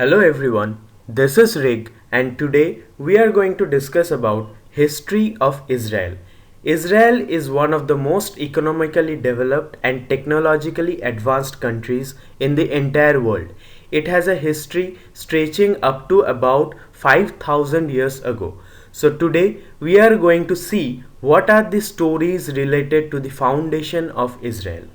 Hello everyone, this is Rig and today we are going to discuss about history of Israel. Israel is one of the most economically developed and technologically advanced countries in the entire world. It has a history stretching up to about 5000 years ago. So today we are going to see what are the stories related to the foundation of Israel.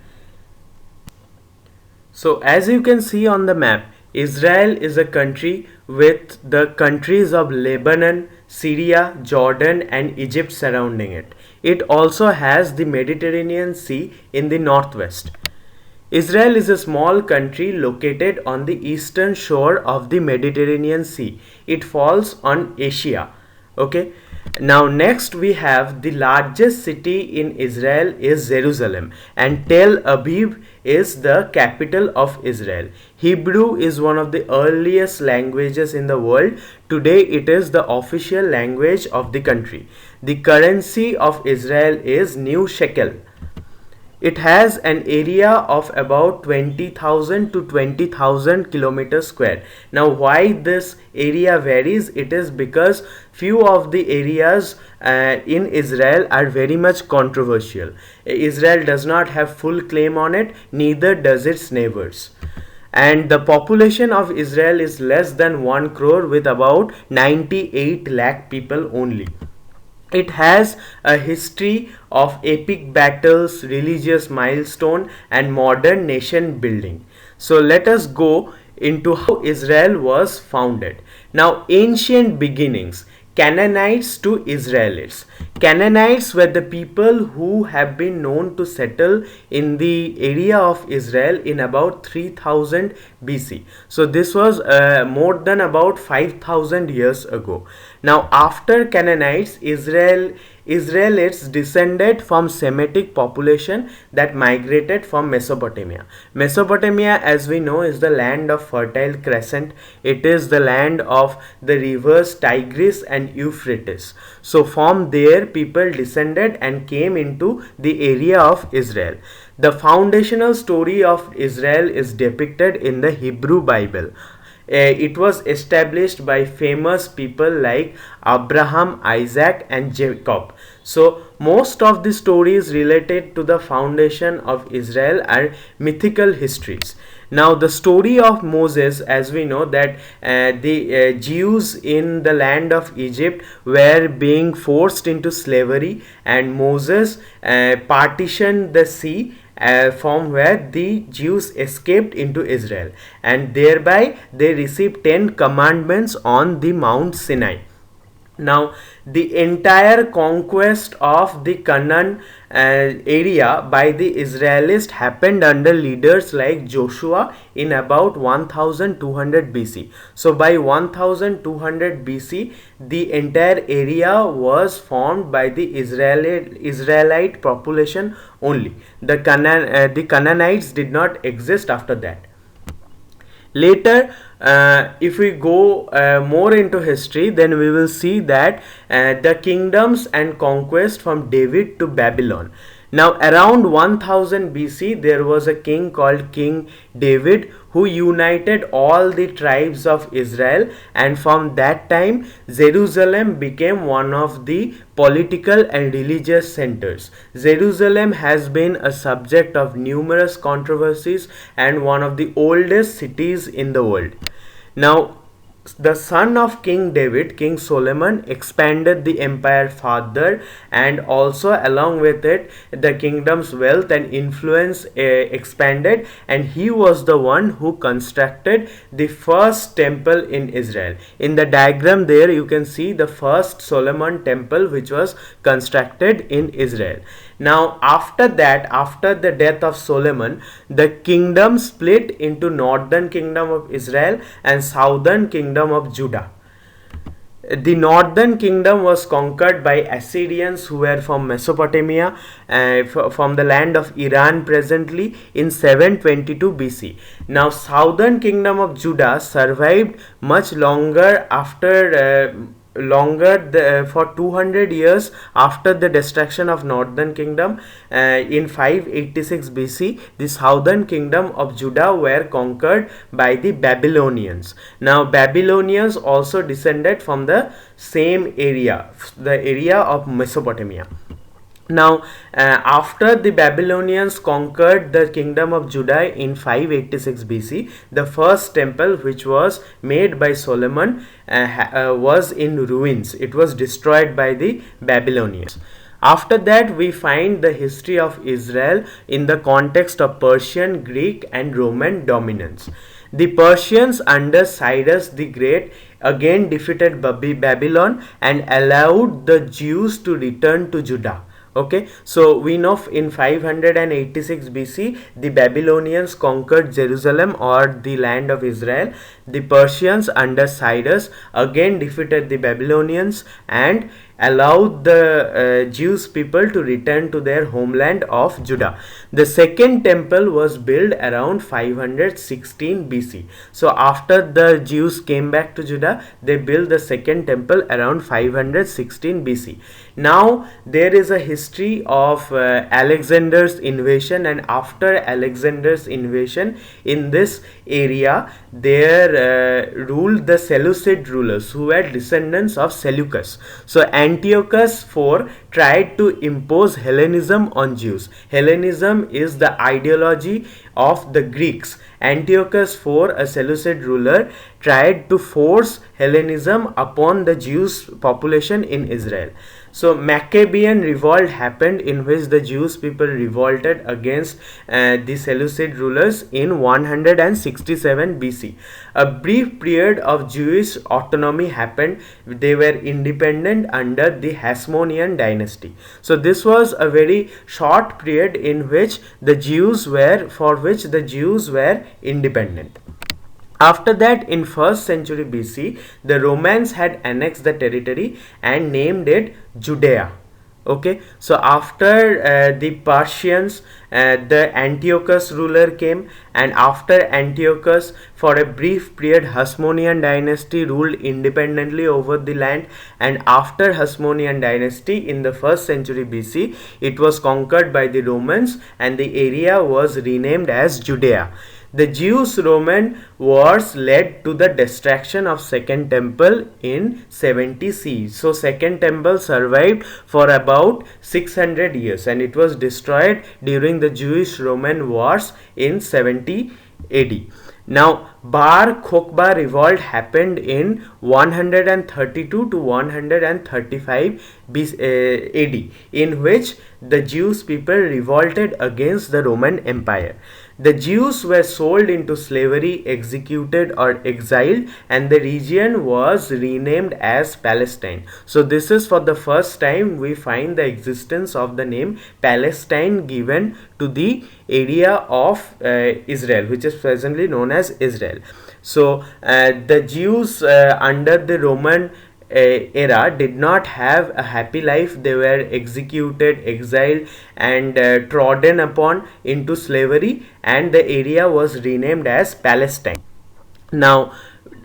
So as you can see on the map, Israel is a country with the countries of Lebanon, Syria, Jordan and Egypt surrounding it. It also has the Mediterranean Sea in the northwest. Israel is a small country located on the eastern shore of the Mediterranean Sea. It falls on Asia. Okay. Now next we have the largest city in Israel is Jerusalem and Tel Aviv is the capital of Israel. Hebrew is one of the earliest languages in the world. Today it is the official language of the country. The currency of Israel is new shekel. It has an area of about 20,000 to 20,000 kilometers square. Now why this area varies? It is because few of the areas in Israel are very much controversial. Israel does not have full claim on it, neither does its neighbors. And the population of Israel is less than 1 crore with about 98 lakh people only. It has a history of epic battles, religious milestone and modern nation building. So let us go into how Israel was founded. Now ancient beginnings. Canaanites to Israelites. Canaanites were the people who have been known to settle in the area of Israel in about 3000 BC. So this was more than about 5000 years ago. Now after Canaanites, Israelites descended from Semitic population that migrated from Mesopotamia. Mesopotamia, as we know, is the land of fertile crescent. It is the land of the rivers Tigris and Euphrates. So from there people descended and came into the area of Israel. The foundational story of Israel is depicted in the Hebrew Bible. It was established by famous people like Abraham, Isaac and Jacob. So most of the stories related to the foundation of Israel are mythical histories. Now the story of Moses, as we know that the Jews in the land of Egypt were being forced into slavery and Moses partitioned the sea from where the Jews escaped into Israel and thereby they received 10 commandments on the Mount Sinai. Now the entire conquest of the Canaan area by the Israelites happened under leaders like Joshua in about 1200 BC. So by 1200 BC the entire area was formed by the Israelite population only. The Canaanites did not exist after that. Later, if we go more into history, then we will see that the kingdoms and conquest from David to Babylon. Now around 1000 BC there was a king called King David who united all the tribes of Israel, and from that time Jerusalem became one of the political and religious centers. Jerusalem has been a subject of numerous controversies and one of the oldest cities in the world. Now the son of King David, King Solomon, expanded the empire further, and also along with it the kingdom's wealth and influence expanded, and he was the one who constructed the first temple in Israel. In the diagram there you can see the first Solomon temple which was constructed in Israel. Now after that, after the death of Solomon, the kingdom split into northern kingdom of Israel and southern kingdom of Judah. The northern kingdom was conquered by Assyrians who were from Mesopotamia, from the land of Iran presently in 722 BC. Now southern kingdom of Judah survived much longer after for 200 years after the destruction of northern kingdom. In 586 BC, the southern kingdom of Judah were conquered by the Babylonians. Now Babylonians also descended from the same area, the area of Mesopotamia. Now, after the Babylonians conquered the kingdom of Judah in 586 BC, the first temple, which was made by Solomon, was in ruins. It was destroyed by the Babylonians. After that, we find the history of Israel in the context of Persian, Greek, and Roman dominance. The Persians under Cyrus the Great again defeated Babylon and allowed the Jews to return to Judah. Okay, so we know in 586 BC the Babylonians conquered Jerusalem, or the land of Israel. The Persians under Cyrus again defeated the Babylonians and allowed the Jewish people to return to their homeland of Judah. The second temple was built around 516 BC. So after the Jews came back to Judah, they built the second temple around 516 BC. Now there is a history of Alexander's invasion, and after Alexander's invasion in this area, there ruled the Seleucid rulers who were descendants of Seleucus. So Antiochus IV tried to impose Hellenism on Jews. Hellenism is the ideology of the Greeks. Antiochus IV, a Seleucid ruler, tried to force Hellenism upon the Jewish population in Israel. So Maccabean revolt happened, in which the Jewish people revolted against the Seleucid rulers in 167 BC. A brief period of Jewish autonomy happened. They were independent under the Hasmonean dynasty. So this was a very short period in which the Jews were independent. After that, in 1st century BC, the Romans had annexed the territory and named it Judea. Okay, so after the Persians, the Antiochus ruler came, and after Antiochus, for a brief period, Hasmonean dynasty ruled independently over the land, and after Hasmonean dynasty in the 1st century BC, it was conquered by the Romans and the area was renamed as Judea. The Jews-Roman wars led to the destruction of Second Temple in 70 CE. So Second Temple survived for about 600 years and it was destroyed during the Jewish-Roman wars in 70 AD. Now Bar Kokhba revolt happened in 132 to 135 AD, in which the Jewish people revolted against the Roman Empire. The Jews were sold into slavery, executed or exiled, and the region was renamed as Palestine. So this is for the first time we find the existence of the name Palestine given to the area of Israel, which is presently known as Israel. So the Jews under the Roman era did not have a happy life. They were executed, exiled, and trodden upon into slavery, and the area was renamed as Palestine. Now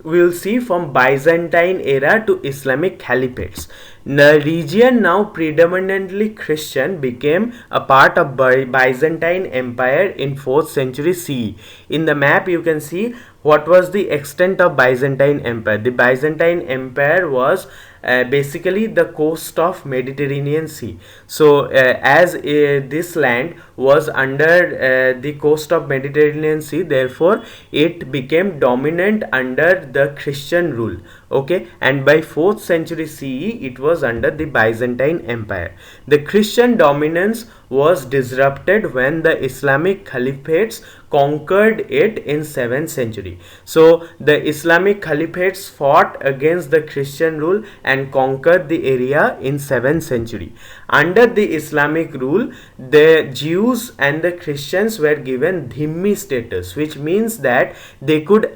we will see from Byzantine era to Islamic caliphates. The region, now predominantly Christian, became a part of Byzantine Empire in 4th century CE. In the map you can see what was the extent of Byzantine Empire. The Byzantine Empire was basically the coast of Mediterranean Sea. So as this land was under the coast of Mediterranean Sea, therefore it became dominant under the Christian rule. Okay, and by 4th century CE it was under the Byzantine Empire. The Christian dominance was disrupted when the Islamic caliphates conquered it in 7th century. So the Islamic caliphates fought against the Christian rule and conquered the area in 7th century. Under the Islamic rule, the Jews and the Christians were given dhimmi status, which means that they could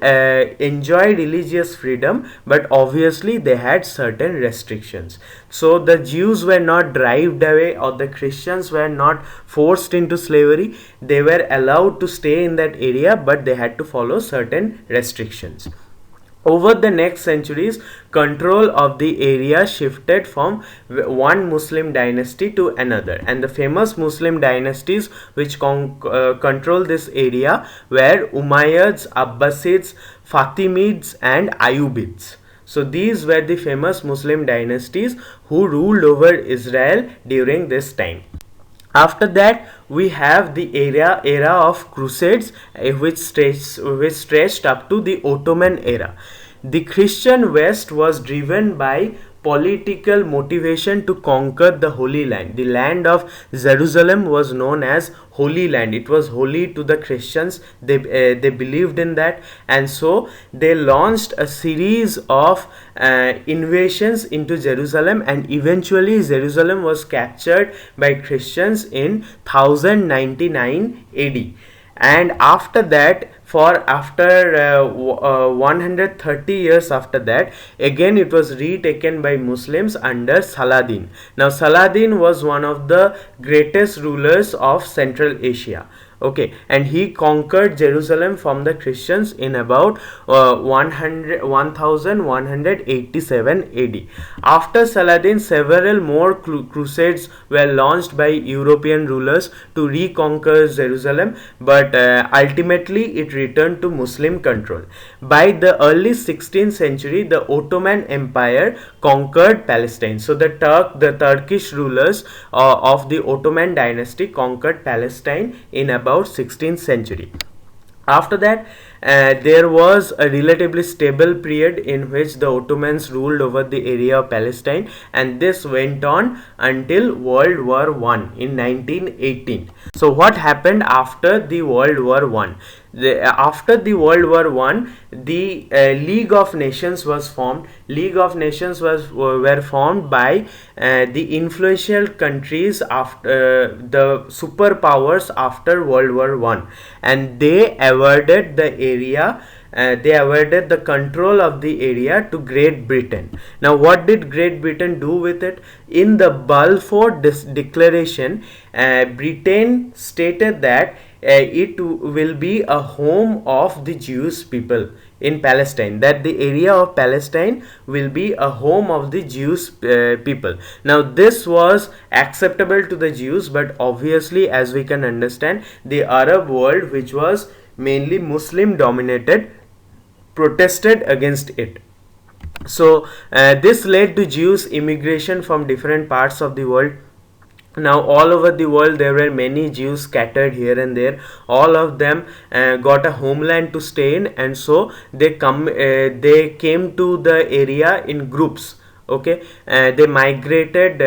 enjoy religious freedom, but obviously they had certain restrictions. So the Jews were not driven away or the Christians were not forced into slavery. They were allowed to stay in that area, but they had to follow certain restrictions. Over the next centuries, control of the area shifted from one Muslim dynasty to another, and the famous Muslim dynasties which control this area were Umayyads, Abbasids, Fatimids, and Ayyubids. So these were the famous Muslim dynasties who ruled over Israel during this time. After that, we have the era of Crusades, which stretched up to the Ottoman era. The Christian West was driven by political motivation to conquer the Holy Land. The land of Jerusalem was known as Holy Land. It was holy to the Christians. They believed in that, and so they launched a series of invasions into Jerusalem, and eventually Jerusalem was captured by Christians in 1099 AD. And after that, for after 130 years after that, again it was retaken by Muslims under Saladin. Now Saladin was one of the greatest rulers of Central Asia. Okay, and he conquered Jerusalem from the Christians in about 1187 AD. After Saladin, several more crusades were launched by European rulers to reconquer Jerusalem, but ultimately it returned to Muslim control. By the early 16th century, the Ottoman Empire conquered Palestine. So the Turkish rulers of the Ottoman dynasty conquered Palestine in about 16th century. After that, there was a relatively stable period in which the Ottomans ruled over the area of Palestine, and this went on until World War I in 1918. So what happened after the World War I? After the World War I, the League of Nations was formed. League of Nations were formed by the influential countries after the superpowers after World War I, and they awarded the area. They awarded the control of the area to Great Britain. Now, what did Great Britain do with it? In the Balfour Declaration, Britain stated that it will be a home of the Jewish people in Palestine, that the area of Palestine will be a home of the Jewish people. Now this was acceptable to the Jews, but obviously, as we can understand, the Arab world, which was mainly Muslim dominated, protested against it. So this led to Jews immigration from different parts of the world. Now all over the world there were many Jews scattered here and there. All of them got a homeland to stay in, and so they came to the area in groups. Okay, they migrated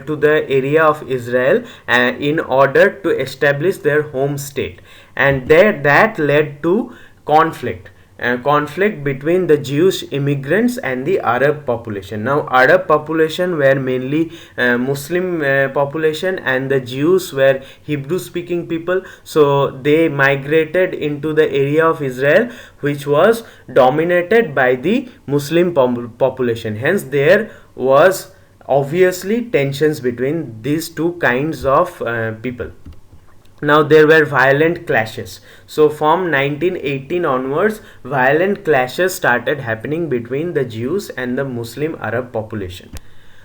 to the area of Israel in order to establish their home state, and that led to conflict between the Jewish immigrants and the Arab population. Now Arab population were mainly Muslim population, and the Jews were Hebrew speaking people, so they migrated into the area of Israel which was dominated by the Muslim population. Hence there was obviously tensions between these two kinds of people. Now there were violent clashes. So from 1918 onwards, violent clashes started happening between the Jews and the Muslim Arab population.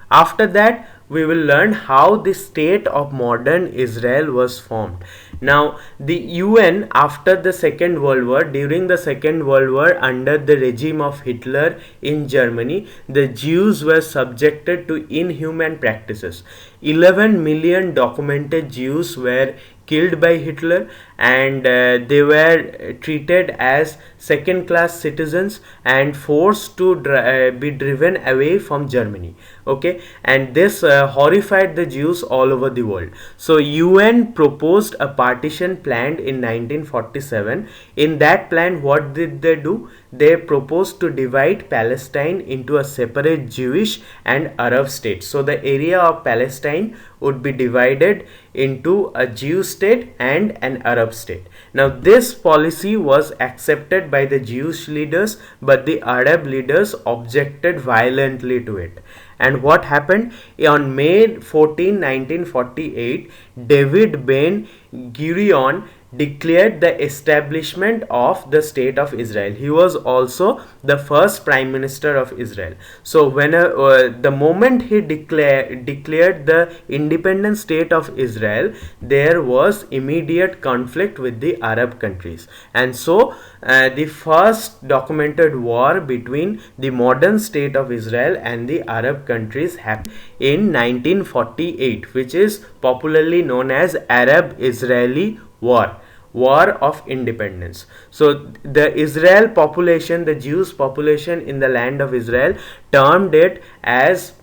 After that, we will learn how the state of modern Israel was formed. Now, the UN after the Second World War, during the Second World War under the regime of Hitler in Germany, the Jews were subjected to inhuman practices. 11 million documented Jews were killed by Hitler, and they were treated as second class citizens and forced to be driven away from Germany. Okay, and this horrified the Jews all over the world. So UN proposed a partition planned in 1947. In that plan, what did they do? They proposed to divide Palestine into a separate Jewish and Arab state. So the area of Palestine would be divided into a Jew state and an Arab state. Now this policy was accepted by the Jewish leaders, but the Arab leaders objected violently to it. And what happened? On May 14, 1948, David Ben Gurion declared the establishment of the state of Israel. He was also the first prime minister of Israel. So when the moment he declared the independent state of Israel, there was immediate conflict with the Arab countries, and so the first documented war between the modern state of Israel and the Arab countries happened in 1948, which is popularly known as Arab-Israeli War of Independence. So the Israel population, the Jews population in the land of Israel, termed it as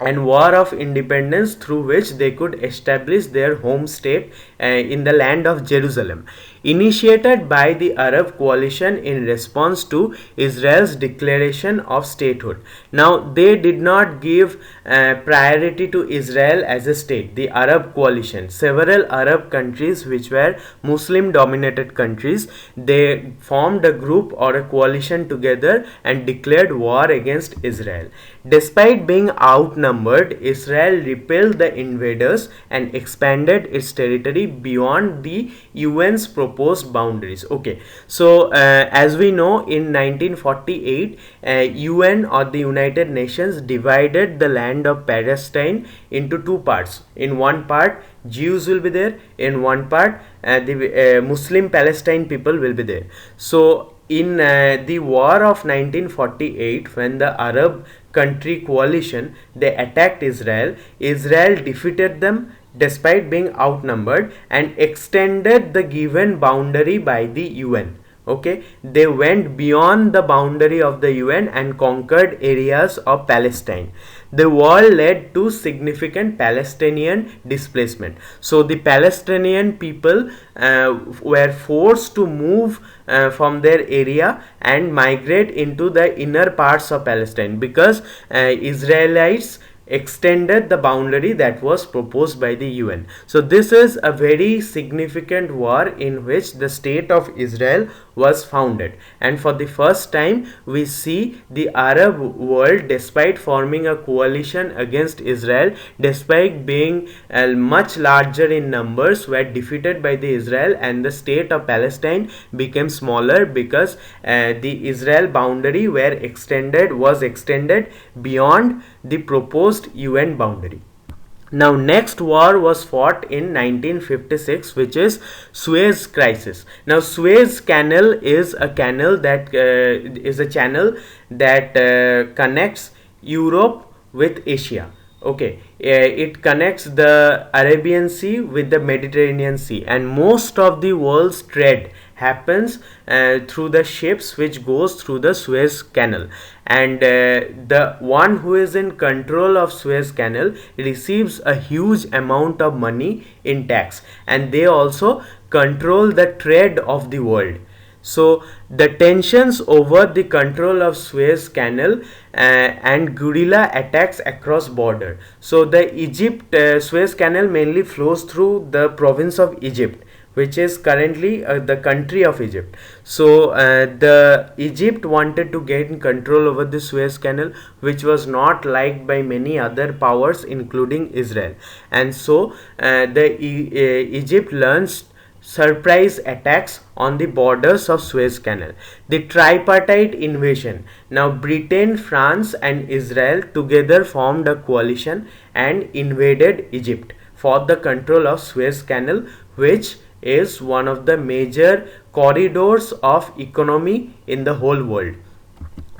and war of independence, through which they could establish their home state in the land of Jerusalem, initiated by the Arab coalition in response to Israel's declaration of statehood. Now, they did not give priority to Israel as a state. The Arab coalition, several Arab countries which were Muslim dominated countries, they formed a group or a coalition together and declared war against Israel. Despite being outnumbered, Israel repelled the invaders and expanded its territory beyond the UN's proposed boundaries. Okay, so as we know, in 1948, UN or the United Nations divided the land of Palestine into two parts. In one part, Jews will be there. In one part, the Muslim Palestine people will be there. So in the war of 1948, when the Arab country coalition, they attacked Israel, Israel defeated them despite being outnumbered and extended the given boundary by the UN. Okay, they went beyond the boundary of the UN and conquered areas of Palestine. The war led to significant Palestinian displacement. So the Palestinian people were forced to move from their area and migrate into the inner parts of Palestine, because Israelites extended the boundary that was proposed by the UN. So this is a very significant war in which the state of Israel was founded, and for the first time we see the Arab world, despite forming a coalition against Israel, despite being much larger in numbers, were defeated by the Israel, and the state of Palestine became smaller because the Israel boundary was extended beyond the proposed UN boundary. Now, next war was fought in 1956, which is Suez Crisis. Now, Suez Canal is a canal that channel that connects Europe with Asia. Okay, it connects the Arabian Sea with the Mediterranean Sea, and most of the world's trade happens through the ships which goes through the Suez Canal, and the one who is in control of Suez Canal receives a huge amount of money in tax, and they also control the trade of the world. So the tensions over the control of Suez Canal and guerrilla attacks across border. So the Suez Canal mainly flows through the province of Egypt, which is currently the country of Egypt. So the Egypt wanted to gain control over the Suez Canal, which was not liked by many other powers including Israel, and so Egypt launched surprise attacks on the borders of Suez Canal. The tripartite invasion. Now Britain, France and Israel together formed a coalition and invaded Egypt for the control of Suez Canal, which is one of the major corridors of economy in the whole world.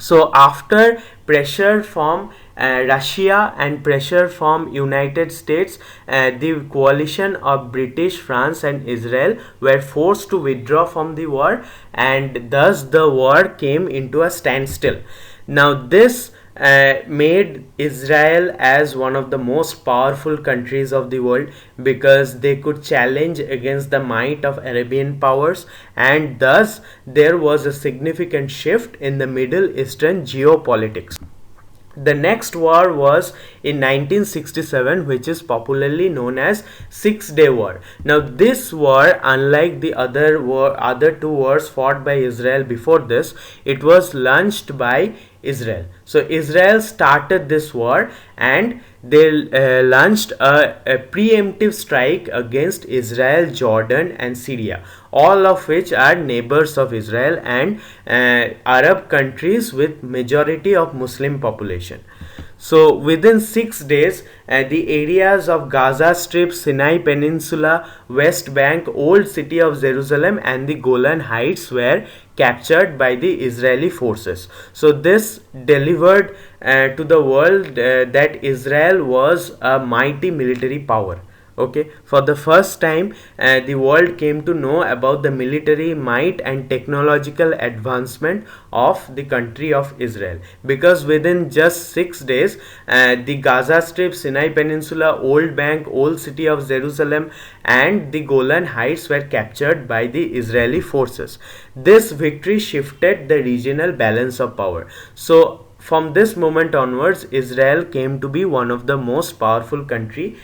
So after pressure from Russia and pressure from United States, the coalition of British, France and Israel were forced to withdraw from the war, and thus the war came into a standstill. Now this made Israel as one of the most powerful countries of the world, because they could challenge against the might of Arabian powers, and thus there was a significant shift in the Middle Eastern geopolitics. The next war was in 1967, which is popularly known as Six-Day War. Now this war, unlike the other two wars fought by Israel before this, it was launched by Israel. So Israel started this war, and they launched a preemptive strike against Israel, Jordan, and Syria, all of which are neighbors of Israel and Arab countries with majority of Muslim population. So within 6 days, the areas of Gaza Strip, Sinai Peninsula, West Bank, Old City of Jerusalem, and the Golan Heights were captured by the Israeli forces. So this delivered to the world that Israel was a mighty military power. Okay, for the first time, the world came to know about the military might and technological advancement of the country of Israel, because within just 6 days, the Gaza Strip, Sinai Peninsula, Old Bank, Old City of Jerusalem, and the Golan Heights were captured by the Israeli forces. This victory shifted the regional balance of power. So from this moment onwards, Israel came to be one of the most powerful country,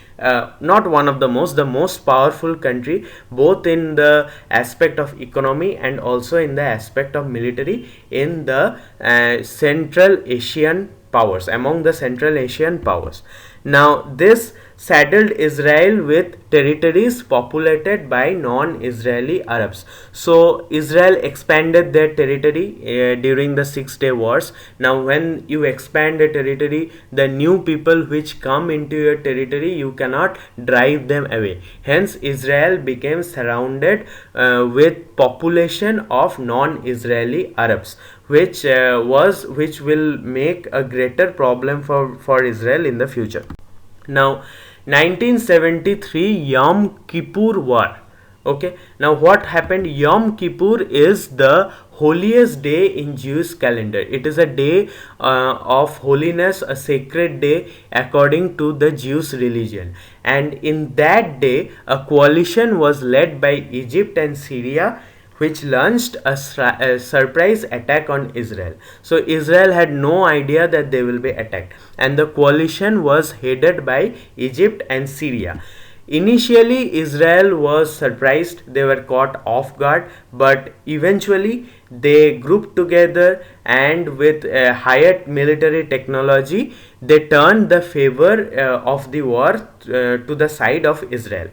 not one of the most powerful country, both in the aspect of economy and also in the aspect of military, in the Central Asian powers, among the Central Asian powers. Now this saddled Israel with territories populated by non-Israeli Arabs. So Israel expanded their territory during the 6 day wars. Now when you expand a territory, the new people which come into your territory, you cannot drive them away. Hence Israel became surrounded with population of non-Israeli Arabs, which will make a greater problem for Israel in the future. Now 1973 Yom Kippur War. Okay, now what happened? Yom Kippur is the holiest day in Jewish calendar. It is a day of holiness, a sacred day according to the Jewish religion. And in that day, a coalition was led by Egypt and Syria, which launched a surprise attack on Israel. So Israel had no idea that they will be attacked, and the coalition was headed by Egypt and Syria. Initially, Israel was surprised, they were caught off guard, but eventually they grouped together, and with higher military technology, they turned the favor of the war to the side of Israel.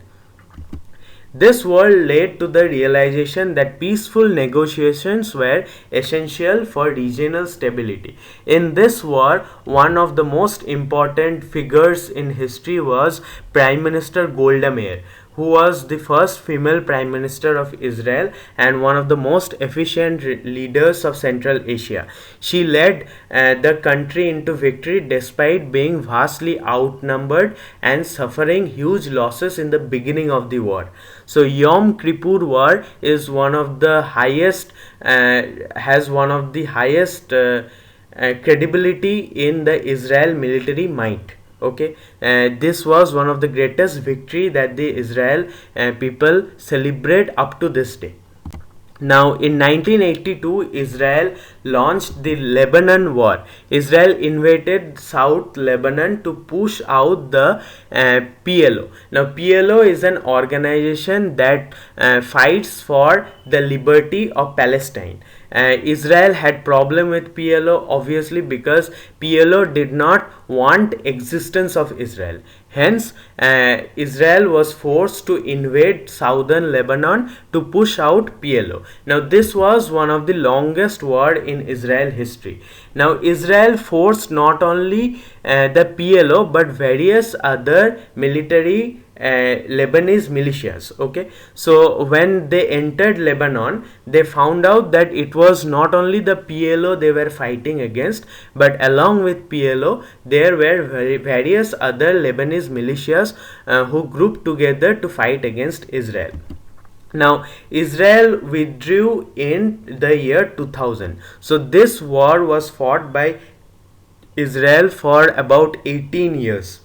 This war led to the realization that peaceful negotiations were essential for regional stability. In this war, one of the most important figures in history was Prime Minister Golda Meir, who was the first female Prime Minister of Israel and one of the most efficient leaders of Central Asia. She led the country into victory despite being vastly outnumbered and suffering huge losses in the beginning of the war. So Yom Kippur War is one of the highest, has one of the highest credibility in the Israel military might. Okay, this was one of the greatest victory that the Israel people celebrate up to this day. Now in 1982, Israel launched the Lebanon War. Israel invaded South Lebanon to push out the PLO. Now PLO is an organization that fights for the liberty of Palestine. Israel had problem with PLO, obviously, because PLO did not want existence of Israel. Hence Israel was forced to invade southern Lebanon to push out PLO. Now this was one of the longest war in Israel history. Now Israel forced not only the PLO but various other military Lebanese militias. Okay, so when they entered Lebanon, they found out that it was not only the PLO they were fighting against, but along with PLO there were various other Lebanese militias who grouped together to fight against Israel. Now Israel withdrew in the year 2000. So this war was fought by Israel for about 18 years.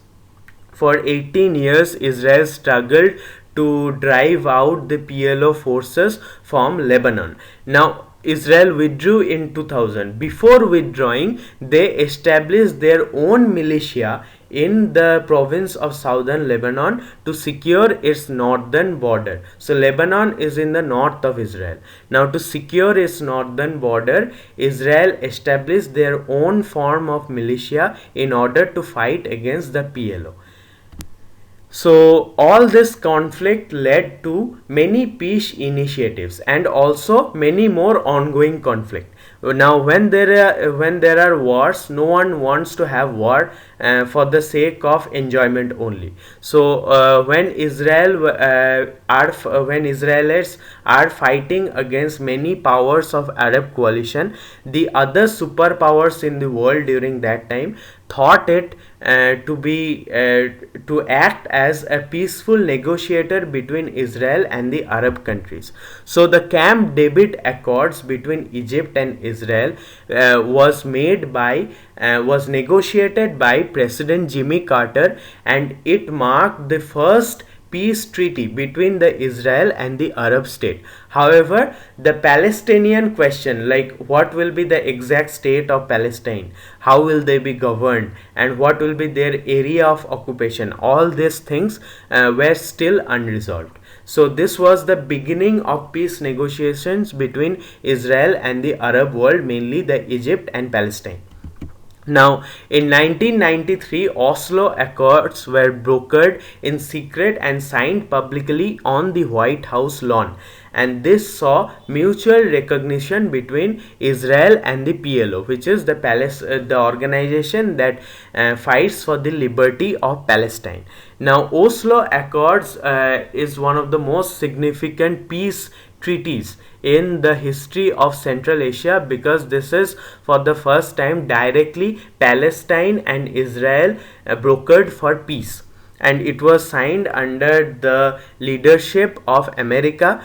For 18 years, Israel struggled to drive out the PLO forces from Lebanon. Now, Israel withdrew in 2000. Before withdrawing, they established their own militia in the province of southern Lebanon to secure its northern border. So Lebanon is in the north of Israel. Now to secure its northern border, Israel established their own form of militia in order to fight against the PLO. So all this conflict led to many peace initiatives and also many more ongoing conflict. Now when there are wars, no one wants to have war for the sake of enjoyment only. So when Israelis are fighting against many powers of Arab coalition, the other superpowers in the world during that time thought it to act as a peaceful negotiator between Israel and the Arab countries. So the Camp David Accords between Egypt and Israel was negotiated by President Jimmy Carter, and it marked the first peace treaty between the Israel and the Arab state. However, the Palestinian question, like what will be the exact state of Palestine, how will they be governed, and what will be their area of occupation, all these things were still unresolved. So this was the beginning of peace negotiations between Israel and the Arab world, mainly the Egypt and Palestine. Now, in 1993, Oslo Accords were brokered in secret and signed publicly on the White House lawn. And this saw mutual recognition between Israel and the PLO, which is the organization that fights for the liberty of Palestine. Now, Oslo Accords is one of the most significant peace treaties in the history of Central Asia, because this is for the first time directly Palestine and Israel brokered for peace, and it was signed under the leadership of America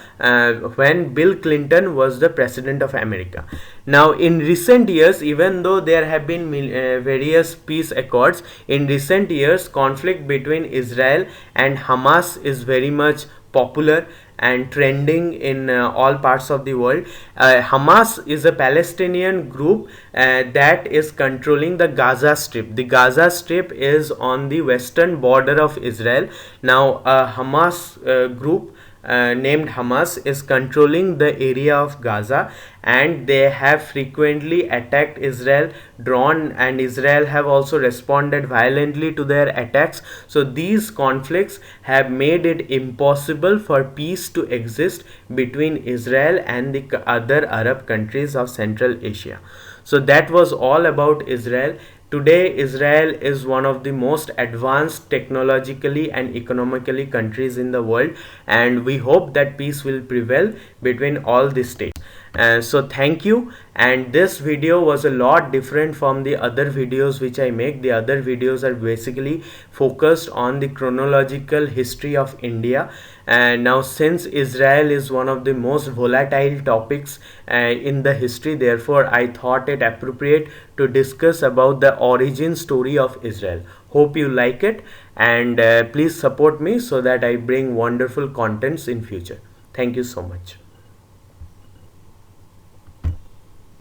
when Bill Clinton was the president of America. Now in recent years, even though there have been various peace accords, in recent years conflict between Israel and Hamas is very much popular and trending in all parts of the world. Hamas is a Palestinian group that is controlling the Gaza Strip. The Gaza Strip is on the western border of Israel. Now a Hamas group named Hamas is controlling the area of Gaza, and they have frequently attacked Israel drone, and Israel have also responded violently to their attacks. So these conflicts have made it impossible for peace to exist between Israel and the other Arab countries of Central Asia. So that was all about Israel. Today, Israel is one of the most advanced technologically and economically countries in the world, and we hope that peace will prevail between all the states. So thank you, and this video was a lot different from the other videos which I make. The other videos are basically focused on the chronological history of India, and now since Israel is one of the most volatile topics in the history, therefore I thought it appropriate to discuss about the origin story of Israel. Hope you like it, and please support me so that I bring wonderful contents in future. Thank you so much.